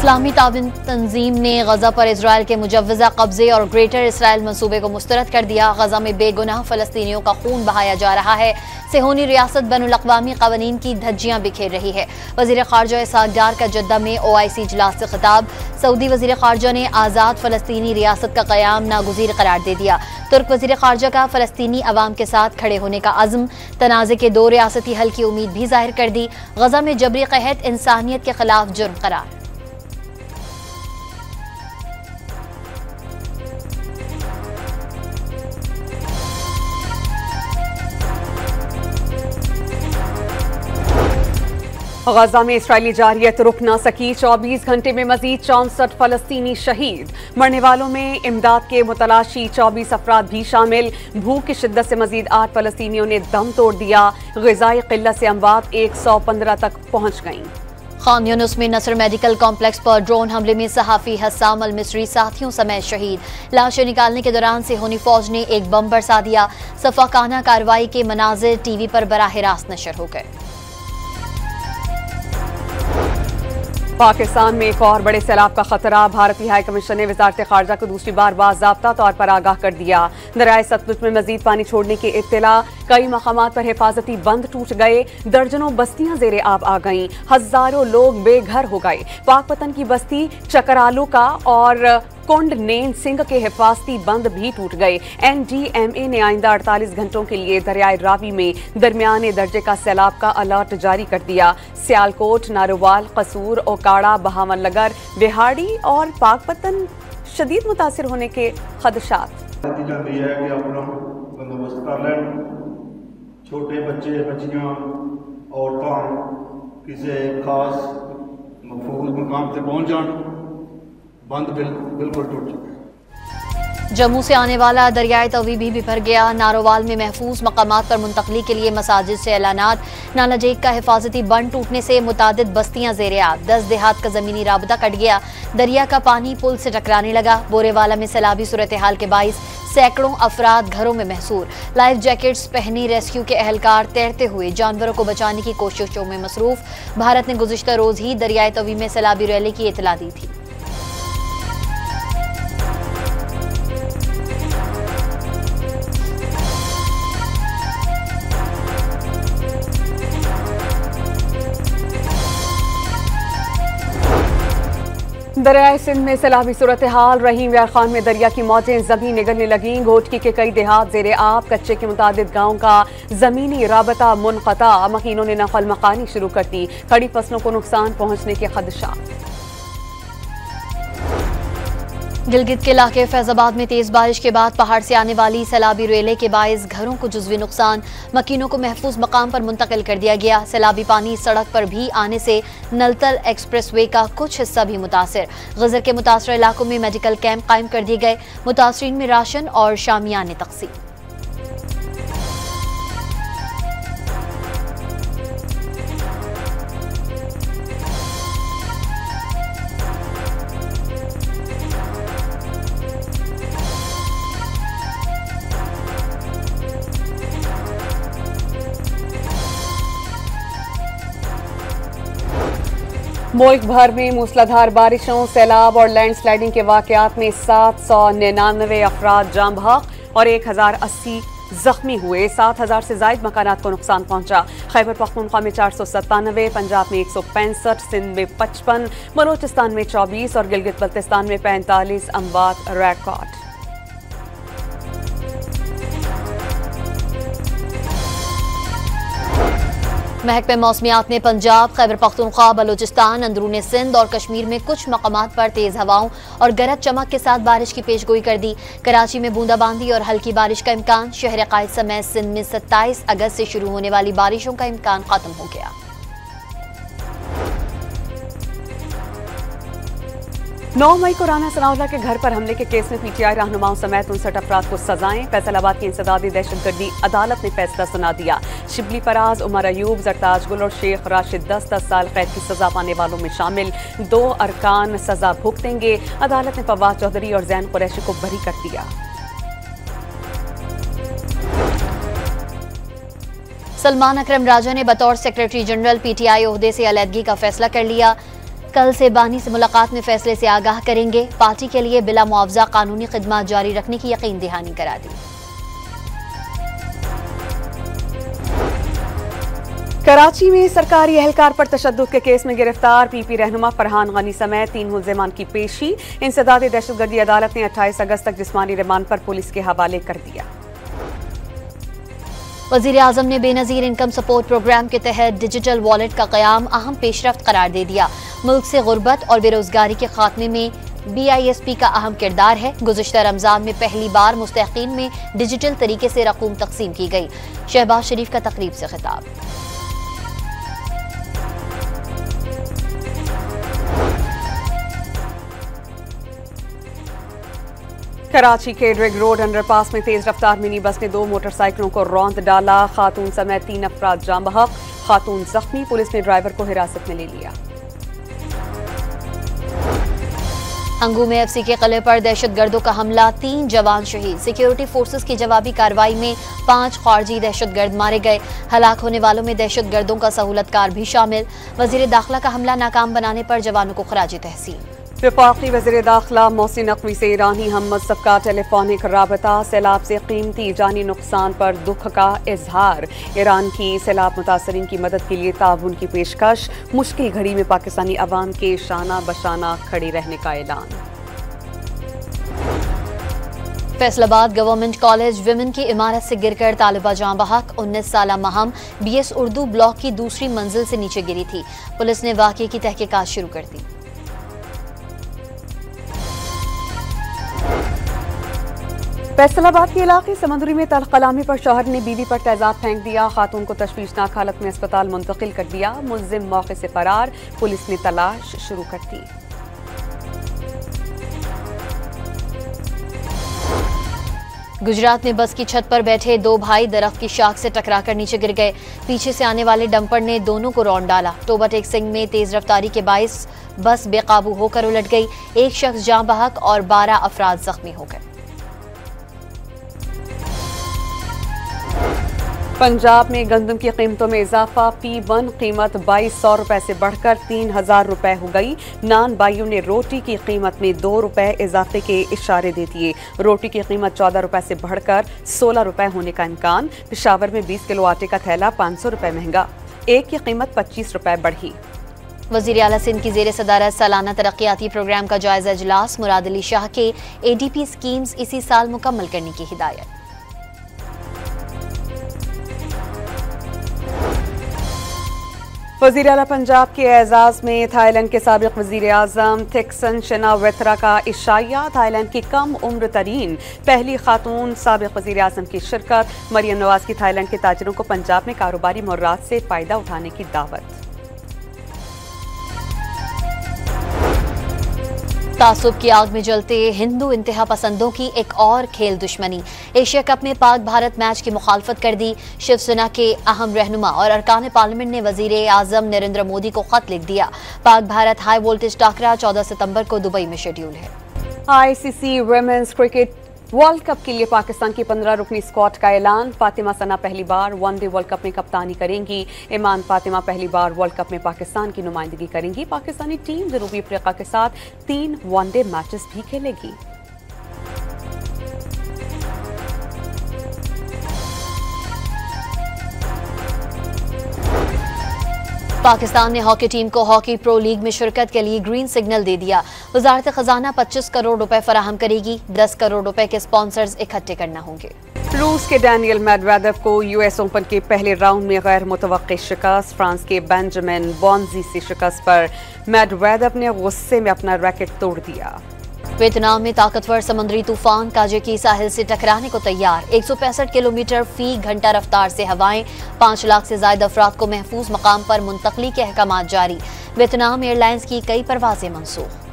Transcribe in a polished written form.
इस्लामी ताबिन तंजीम ने गजा पर इसराइल के मुजव्वजा कब्जे और ग्रेटर इसराइल मंसूबे को मुस्तरद कर दिया। गजा में बेगुनाह फलस्तीनियों का खून बहाया जा रहा है। सेहोनी रियासत बैनुल-अक़वामी क़वानीन की धज्जियां बिखेर रही है। वज़ीर ख़ारजा इसहाक़ डार का जद्दा में OIC इजलास से खिताब। सऊदी वज़ीर ख़ारजा ने आज़ाद फ़लस्तीनी रियासत का क़याम नागुज़ीर करार दे दिया। तुर्क वज़ीर ख़ारजा का फ़लस्तीनी अवाम के साथ खड़े होने का अज़्म। तनाज़े के 2 रियासती हल की उम्मीद भी ज़ाहिर कर दी। गजा में जबरी क़हत इंसानियत के खिलाफ जुर्म करार। गजा में इसराइली जारियत रुक ना सकी। 24 घंटे में मजीद 64 फलस्तीनी शहीद। मरने वालों में इमदाद के मुतलाशी 24 अफराद भी शामिल। भूख की शिद्दत से मजीद 8 फलस्तीनियों ने दम तोड़ दिया। ग़िज़ाई क़िल्लत से अमवात 115 तक पहुंच गईं। खान यूनुस में नसर मेडिकल कॉम्प्लेक्स पर ड्रोन हमले में सहाफ़ी हस्साम अल मिस्री साथियों समेत शहीद। लाशें निकालने के दौरान सेहोनी फौज ने एक बम बरसा दिया। सफाकाना कार्रवाई के मनाज़िर TV पर बराह रास्त नशर हो गए। पाकिस्तान में एक और बड़े सैलाब का खतरा। भारतीय हाई कमीशन ने वजारत खारजा को दूसरी बार बाज़ाब्ता तौर पर आगाह कर दिया। दरियाए सतलुज में मजीद पानी छोड़ने की इत्तला। कई मकामात पर हिफाजती बंद टूट गए। दर्जनों बस्तियां जेरे आब आ गईं। हजारों लोग बेघर हो गए। पाकपतन की बस्ती चकरालू का और कुंड नेन सिंह के हिफाजती बंद भी टूट गए। NDMA ने आइंदा 48 घंटों के लिए दरियाए रावी में दरमियाने दर्जे का सैलाब का अलर्ट जारी कर दिया। सियालकोट, नारोवाल, कसूर, ओकाड़ा, बहावलनगर, बिहाड़ी और पाकपतन शदीद मुतासिर होने के खदशात। छोटे बच्चे बच्चियां औरतां किसी खास महफूज मुकाम से पहुंच जान बंद बिल्कुल टूट चुके। जम्मू से आने वाला दरियाए तवी भी बिफर गया। नारोवाल में महफूज मकामात पर मुंतकली के लिए मसाजिद से ऐलानात। नाला जेक का हिफाजती बंद टूटने से मुतादिद बस्तियां ज़ेरे आब। 10 देहात का ज़मीनी राबता कट गया। दरिया का पानी पुल से टकराने लगा। बोरेवाला में सैलाबी सूरत हाल के बाइस सैकड़ों अफराद घरों में महसूर। लाइफ जैकेट्स पहनी रेस्क्यू के एहलकार तैरते हुए जानवरों को बचाने की कोशिशों में मसरूफ। भारत ने गुज़िश्ता रोज ही दरियाए तवी में सैलाबी रैली की इतला दी थी। दरियाए सिंध में सैलाबी सूरत हाल। रहीम यार खान में दरिया की मौजें जमीन निगलने लगीं। घोटकी के कई देहात जेरे आब। कच्चे के मुतादिद गाँव का जमीनी राबता मुनक़ता। मकीनों ने नकल मकानी शुरू कर दी। खड़ी फसलों को नुकसान पहुंचने के खदशात। गिलगित के इलाके फैजाबाद में तेज बारिश के बाद पहाड़ से आने वाली सैलाबी रेले के बायस घरों को जुज़वी नुकसान। मकीनों को महफूज मकाम पर मुंतकिल कर दिया गया। सैलाबी पानी सड़क पर भी आने से नलतल एक्सप्रेसवे का कुछ हिस्सा भी मुतासिर। गजर के मुतासर इलाकों में मेडिकल कैंप कायम कर दिए गए। मुतासरीन में राशन और शामियाने तक़सीम। मुल्क भर में मूसलाधार बारिशों, सैलाब और लैंडस्लाइडिंग के वाकयात में 799 अफराद जाम बहक और 1080 जख्मी हुए। 7000 से जायद मकानात को नुकसान पहुंचा। खैबर पख्तूनख्वा में 497, पंजाब में 165, सिंध में 55, बलोचिस्तान में 24 और गिलगित बल्तिस्तान में 45 अमवात रिकॉर्ड। महकमे मौसमियात ने पंजाब, खैबर पख्तूनख्वा, बलोचिस्तान, अंदरूनी सिंध और कश्मीर में कुछ मकामात पर तेज हवाओं और गरज चमक के साथ बारिश की पेशगोई कर दी। कराची में बूंदाबांदी और हल्की बारिश का इम्कान। शहर कायद समेत सिंध में 27 अगस्त से शुरू होने वाली बारिशों का इम्कान खत्म हो गया। 9 मई को राना सनाउल्लाह के घर पर हमले के केस में PTI रहनुमाओं समेत 59 अफराद को सजाएं। फैसलाबाद की इंसदादी दहशतगर्दी अदालत ने फैसला सुना दिया। शिबली फराज, उमर अयूब, जरताज गुल और शेख राशिद 10-10 साल कैद की सजा पाने वालों में शामिल 2 अरकान सजा भुगतेंगे। अदालत ने फवाद चौधरी और जैन कुरैशी को बरी कर दिया। सलमान अकरम राजा ने बतौर सेक्रेटरी जनरल PTI ओहदे से अलहदगी का फैसला कर लिया। कल से बानी से मुलाकात में फैसले से आगाह करेंगे। पार्टी के लिए बिला मुआवजा कानूनी खिदमत जारी रखने की यकीन दहानी करा दी। कराची में सरकारी एहलकार पर तशद्दुद के केस में गिरफ्तार पीपी रहनुमा फरहान गनी समेत 3 मुल्जिमान की पेशी। इंसदाद दहशतगर्दी अदालत ने 28 अगस्त तक जिस्मानी रिमांड पर पुलिस के हवाले कर दिया। वजीर आजम ने बेनजीर इनकम सपोर्ट प्रोग्राम के तहत डिजिटल वॉलेट का क़याम अहम पेशरफ्त करार दे दिया। मुल्क से गुर्बत और बेरोजगारी के खात्मे में BISP का अहम किरदार है। गुज़िश्ता रमजान में पहली बार मुस्तहिकीन में डिजिटल तरीके से रकूम तकसीम की गई। शहबाज शरीफ का तकरीब से खिताब। कराची के ड्रिग रोड अंडरपास में तेज रफ्तार मिनी बस ने 2 मोटरसाइकिलों को रौंद डाला। खातून समेत 3 अफराद जाँ बहक, खातून जख्मी। पुलिस ने ड्राइवर को हिरासत में ले लिया। हंगू में FC के किले पर दहशतगर्दों का हमला, 3 जवान शहीद। सिक्योरिटी फोर्सेस की जवाबी कार्रवाई में 5 खारजी दहशतगर्द मारे गए। हलाक होने वालों में दहशतगर्दों का सहूलतकार भी शामिल। वजीर दाखिला का हमला नाकाम बनाने पर जवानों को खराज तहसीन। वफाकी वज़ीर दाखिला मोहसिन नकवी से ईरानी हम मज़हब का टेलीफोनिक राबता। सैलाब से कीमती जानी नुकसान पर दुख का इजहार। ईरान की सैलाब मुतासरीन की मदद के लिए ताउन की पेशकश। मुश्किल घड़ी में पाकिस्तानी अवाम के शाना बशाना खड़े रहने का ऐलान। फैसलाबाद गवर्नमेंट कॉलेज विमेन की इमारत से गिरकर तालिबा जाँ बहक। 19 साला महम BS उर्दू ब्लॉक की दूसरी मंजिल से नीचे गिरी थी। पुलिस ने वाक़े की तहकीकात शुरू कर दी। फैसलाबाद के इलाके समंदरी में तलकलामी पर शौहर ने बीवी पर तेजाब फेंक दिया। खातून को तशवीशनाक हालत में अस्पताल मुंतकिल कर दिया। मुल्जिम मौके से फरार। पुलिस ने तलाश शुरू कर दी। गुजरात में बस की छत पर बैठे 2 भाई दरख्त की शाख से टकराकर नीचे गिर गए। पीछे से आने वाले डंपर ने दोनों को रौंद डाला। टोबा टेक सिंह में तेज रफ्तारी के बाइस बस बेकाबू होकर उलट गई। 1 शख्स जाँ बहक और 12 अफराद जख्मी हो गए। पंजाब में गंदम की कीमतों में इजाफा। P1 कीमत 2200 रुपए से बढ़कर 3000 रुपए हो गई। नान बाइयों ने रोटी की कीमत में 2 रुपए इजाफे के इशारे दे दिए। रोटी की कीमत 14 रुपए से बढ़कर 16 रुपए होने का इम्कान। पेशावर में 20 किलो आटे का थैला 500 रुपए महंगा। एक की कीमत 25 रुपए बढ़ी। वज़ीर आला सिंध की ज़ेर सदारत सालाना तरक्याती प्रोग्राम का जायजा इजलास। मुराद अली शाह के ADP स्कीम्स इसी साल मुकम्मल करने की हिदायत। वज़ीर आला पंजाब के एजाज में थाईलैंड के साबिक वज़ीर आज़म थेक्सन शिनावेत्रा का इशाया। थाईलैंड की कम उम्र तरीन पहली खातून साबिक वज़ीर आज़म की शिरकत। मरियम नवाज की थाईलैंड के ताजिरों को पंजाब में कारोबारी मुर्रात से फ़ायदा उठाने की दावत। तासुब की आग में जलते हिंदू इंतहा पसंदों की एक और खेल दुश्मनी। एशिया कप में पाक भारत मैच की मुखालफत कर दी। शिवसेना के अहम रहनुमा और अरकान पार्लियामेंट ने वजीर आजम नरेंद्र मोदी को खत लिख दिया। पाक भारत हाई वोल्टेज टाकरा 14 सितंबर को दुबई में शेड्यूल है। ICC women's cricket world cup के लिए पाकिस्तान की 15 रुकनी स्क्वाड का ऐलान। फातिमा सना पहली बार वनडे वर्ल्ड कप में कप्तानी करेंगी। ईमान फातिमा पहली बार वर्ल्ड कप में पाकिस्तान की नुमाइंदगी करेंगी। पाकिस्तानी टीम जनूबी अफ्रीका के साथ 3 वनडे मैचेस भी खेलेगी। पाकिस्तान ने हॉकी टीम को हॉकी प्रो लीग में शिरकत के लिए ग्रीन सिग्नल दे दिया। वजारत खजाना 25 करोड़ रुपए फराहम करेगी। 10 करोड़ रुपए के स्पॉन्सर्स इकट्ठे करना होंगे। रूस के डैनियल मेडवेदेव को US ओपन के पहले राउंड में गैर मुतवक्की शिकस्त। फ्रांस के बेंजामिन बॉन्जी से शिकस्त पर मेडवेदेव ने गुस्से में अपना रैकेट तोड़ दिया। वियतनाम में ताकतवर समुद्री तूफान काजे की साहिल से टकराने को तैयार। 165 किलोमीटर फी घंटा रफ्तार से हवाएं। 5 लाख से ज्यादा अफराद को महफूज मकाम पर मुंतकली के अहकाम जारी। वियतनाम एयरलाइंस की कई परवाजें मनसूख।